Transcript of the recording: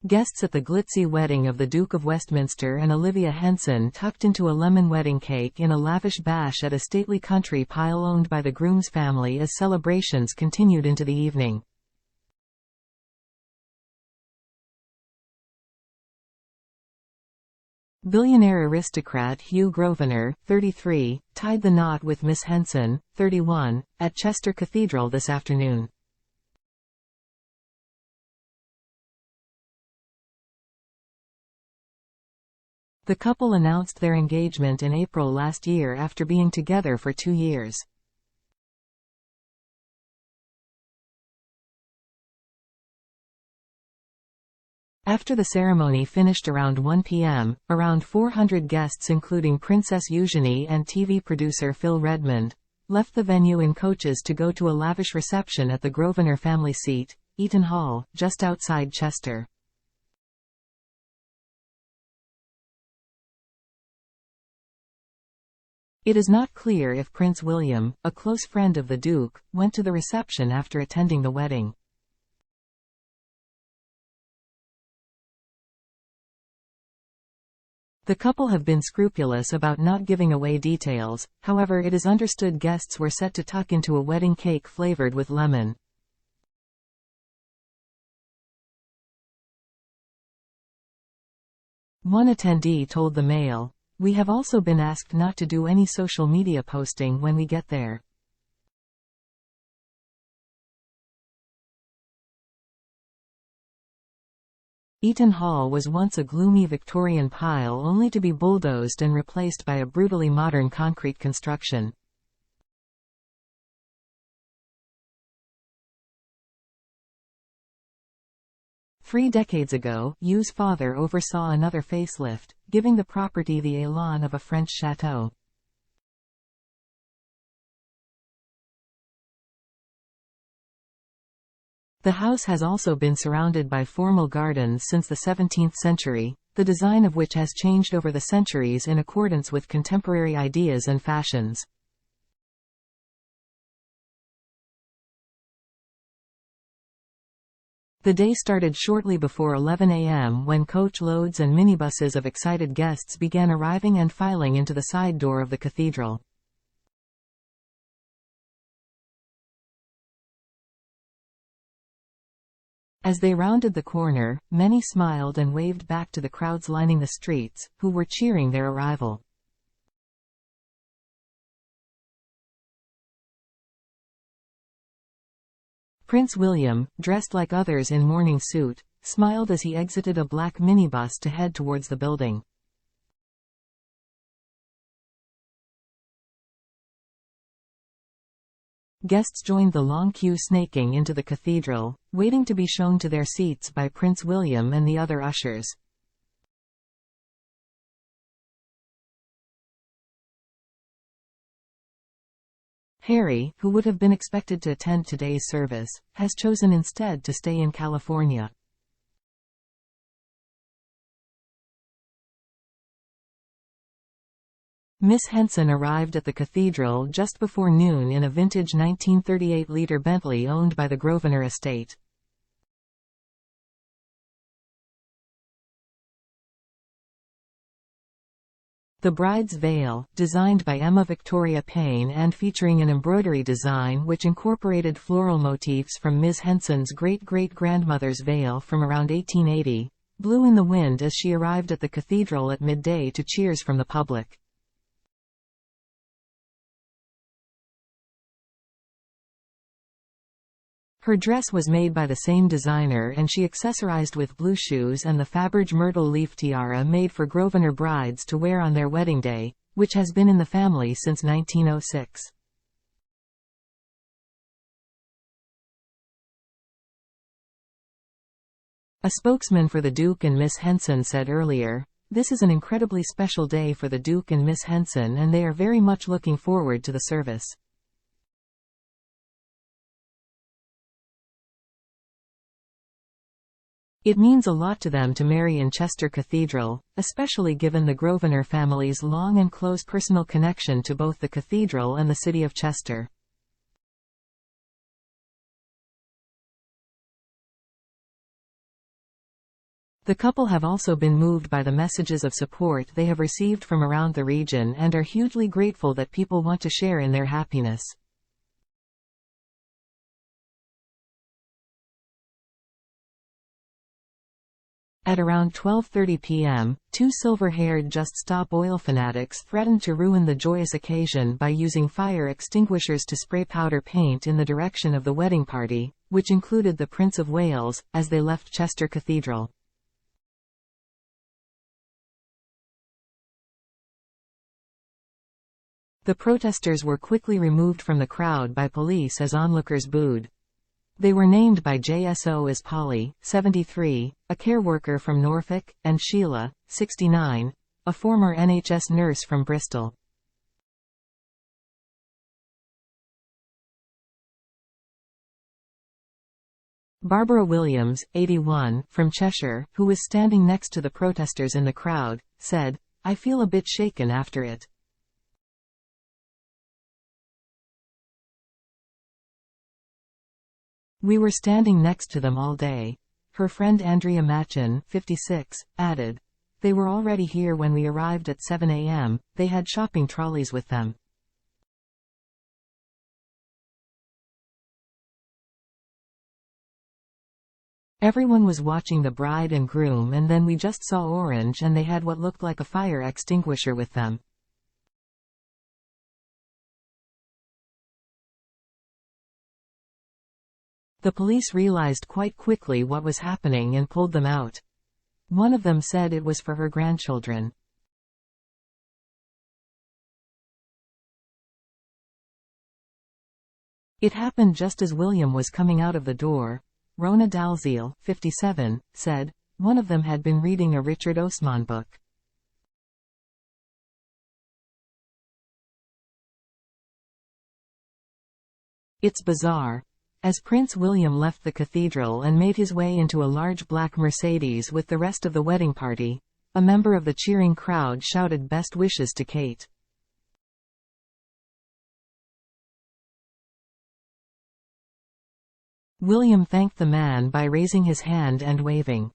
Guests at the glitzy wedding of the Duke of Westminster and Olivia Henson tucked into a lemon wedding cake in a lavish bash at a stately country pile owned by the groom's family as celebrations continued into the evening. Billionaire aristocrat Hugh Grosvenor, 33, tied the knot with Miss Henson, 31, at Chester Cathedral this afternoon. The couple announced their engagement in April last year after being together for 2 years. After the ceremony finished around 1 p.m., around 400 guests including Princess Eugenie and TV producer Phil Redmond, left the venue in coaches to go to a lavish reception at the Grosvenor family seat, Eaton Hall, just outside Chester. It is not clear if Prince William, a close friend of the Duke, went to the reception after attending the wedding. The couple have been scrupulous about not giving away details, however it is understood guests were set to tuck into a wedding cake flavored with lemon. One attendee told the Mail, "We have also been asked not to do any social media posting when we get there." Eaton Hall was once a gloomy Victorian pile only to be bulldozed and replaced by a brutally modern concrete construction. Three decades ago, Hugh's father oversaw another facelift, giving the property the élan of a French chateau. The house has also been surrounded by formal gardens since the 17th century, the design of which has changed over the centuries in accordance with contemporary ideas and fashions. The day started shortly before 11 a.m. when coach loads and minibuses of excited guests began arriving and filing into the side door of the cathedral. As they rounded the corner, many smiled and waved back to the crowds lining the streets, who were cheering their arrival. Prince William, dressed like others in morning suit, smiled as he exited a black minibus to head towards the building. Guests joined the long queue snaking into the cathedral, waiting to be shown to their seats by Prince William and the other ushers. Harry, who would have been expected to attend today's service, has chosen instead to stay in California. Miss Henson arrived at the cathedral just before noon in a vintage 1938 Bentley owned by the Grosvenor estate. The bride's veil, designed by Emma Victoria Payne and featuring an embroidery design which incorporated floral motifs from Ms. Henson's great-great-grandmother's veil from around 1880, blew in the wind as she arrived at the cathedral at midday to cheers from the public. Her dress was made by the same designer and she accessorized with blue shoes and the Faberge myrtle leaf tiara made for Grosvenor brides to wear on their wedding day, which has been in the family since 1906. A spokesman for the Duke and Miss Henson said earlier, "This is an incredibly special day for the Duke and Miss Henson and they are very much looking forward to the service." It means a lot to them to marry in Chester Cathedral, especially given the Grosvenor family's long and close personal connection to both the cathedral and the city of Chester. The couple have also been moved by the messages of support they have received from around the region and are hugely grateful that people want to share in their happiness. At around 12:30 p.m., two silver-haired Just Stop Oil fanatics threatened to ruin the joyous occasion by using fire extinguishers to spray powder paint in the direction of the wedding party, which included the Prince of Wales, as they left Chester Cathedral. The protesters were quickly removed from the crowd by police as onlookers booed. They were named by JSO as Polly, 73, a care worker from Norfolk, and Sheila, 69, a former NHS nurse from Bristol. Barbara Williams, 81, from Cheshire, who was standing next to the protesters in the crowd, said, "I feel a bit shaken after it. We were standing next to them all day." Her friend Andrea Machin, 56, added, "They were already here when we arrived at 7 a.m., they had shopping trolleys with them." Everyone was watching the bride and groom, and then we just saw orange and they had what looked like a fire extinguisher with them. The police realized quite quickly what was happening and pulled them out. One of them said it was for her grandchildren. It happened just as William was coming out of the door. Rona Dalziel, 57, said, one of them had been reading a Richard Osman book. It's bizarre. As Prince William left the cathedral and made his way into a large black Mercedes with the rest of the wedding party, a member of the cheering crowd shouted best wishes to Kate. William thanked the man by raising his hand and waving.